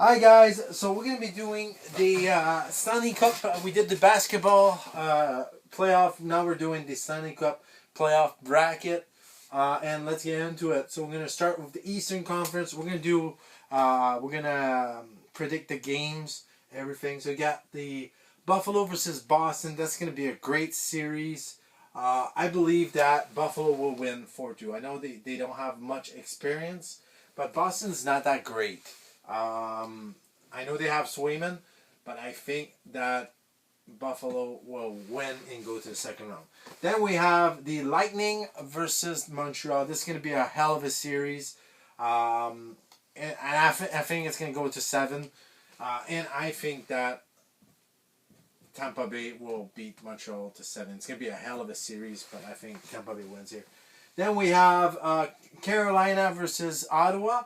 Hi guys, so we're going to be doing the Stanley Cup. We did the basketball playoff, now we're doing the Stanley Cup playoff bracket, and let's get into it. So we're going to start with the Eastern Conference. We're going to do, predict the games, everything. So we got the Buffalo versus Boston. That's going to be a great series. I believe that Buffalo will win 4-2. I know they don't have much experience, but Boston's not that great. I know they have Swayman, but I think that Buffalo will win and go to the second round. Then we have the Lightning versus Montreal. This is going to be a hell of a series. And I think it's going to go to 7. And I think that Tampa Bay will beat Montreal to 7. It's going to be a hell of a series, but I think Tampa Bay wins here. Then we have Carolina versus Ottawa.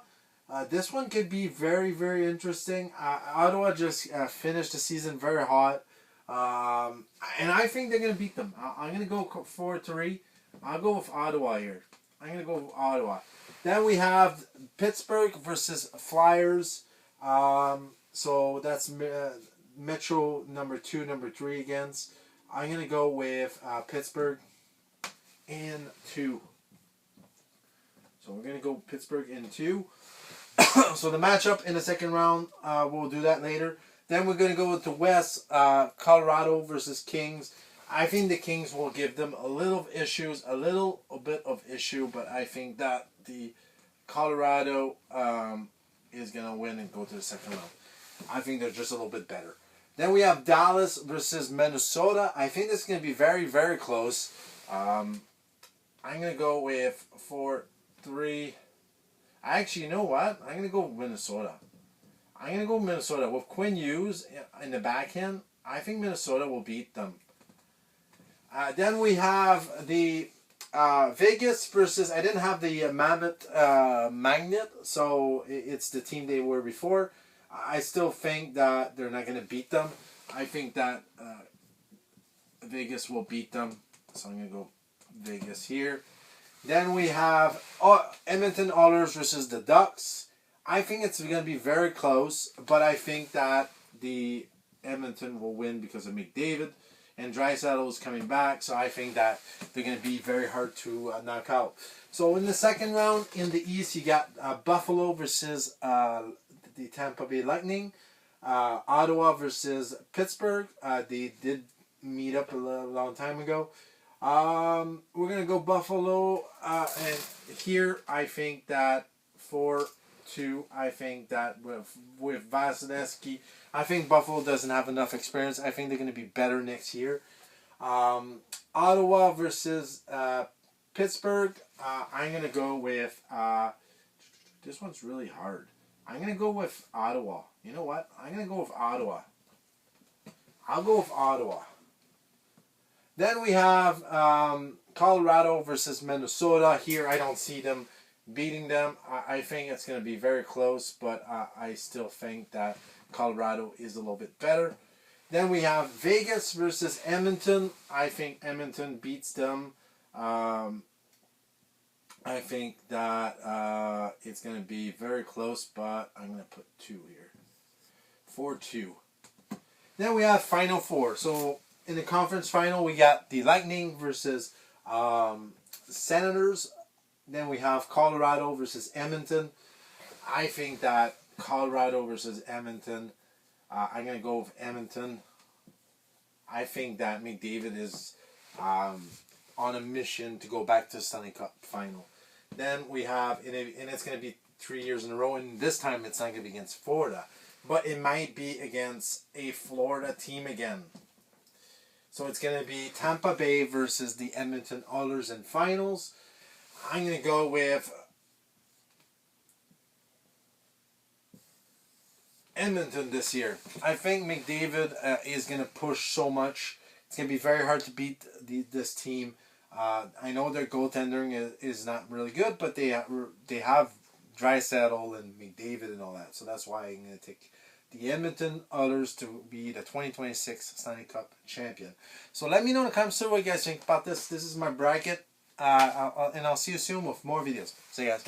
This one could be very, very interesting. Ottawa just finished the season very hot. And I think they're going to beat them. I'm going to go 4-3. I'll go with Ottawa here. I'm going to go with Ottawa. Then we have Pittsburgh versus Flyers. So that's Metro number 2, number 3 against. I'm going to go with Pittsburgh in 2. So we're going to go Pittsburgh in 2. So the matchup in the second round, we'll do that later. Then we're going to go to West, Colorado versus Kings. I think the Kings will give them a little bit of issue, but I think that the Colorado is going to win and go to the second round. I think they're just a little bit better. Then we have Dallas versus Minnesota. I think this is going to be very, very close. I'm going to go with 4-3. Actually, you know what? I'm going to go with Minnesota. I'm going to go with Minnesota. With Quinn Hughes in the backhand, I think Minnesota will beat them. Then we have the Vegas versus... I didn't have the Mammoth Magnet, so it's the team they were before. I still think that they're not going to beat them. I think that Vegas will beat them. So I'm going to go Vegas here. Then we have Edmonton Oilers versus the Ducks. I think it's going to be very close, but I think that the Edmonton will win because of McDavid. And Draisaitl is coming back, so I think that they're going to be very hard to knock out. So in the second round, in the East, you got Buffalo versus the Tampa Bay Lightning. Ottawa versus Pittsburgh. They did meet up a long time ago. We're going to go Buffalo, and here I think that 4-2, I think that with Vasilevsky, I think Buffalo doesn't have enough experience. I think they're going to be better next year. Ottawa versus Pittsburgh, I'm going to go with, this one's really hard. I'm going to go with Ottawa. You know what? I'm going to go with Ottawa. I'll go with Ottawa. Then we have Colorado versus Minnesota. Here, I don't see them beating them. I think it's going to be very close, but I still think that Colorado is a little bit better. Then we have Vegas versus Edmonton. I think Edmonton beats them. I think that it's going to be very close, but I'm going to put 2 here. 4-2. Then we have Final Four. So in the conference final, we got the Lightning versus Senators. Then we have Colorado versus Edmonton. I think that Colorado versus Edmonton, I'm going to go with Edmonton. I think that McDavid is on a mission to go back to the Stanley Cup final. Then we have, and it's going to be 3 years in a row, and this time it's not going to be against Florida, but it might be against a Florida team again. So it's going to be Tampa Bay versus the Edmonton Oilers in finals. I'm going to go with Edmonton this year. I think McDavid is going to push so much. It's going to be very hard to beat this team. I know their goaltending is not really good, but they have Draisaitl and McDavid and all that. So that's why I'm going to take the Edmonton Oilers to be the 2026 Stanley Cup champion. So let me know in the comments what you guys think about this. This is my bracket. And I'll see you soon with more videos. See you guys.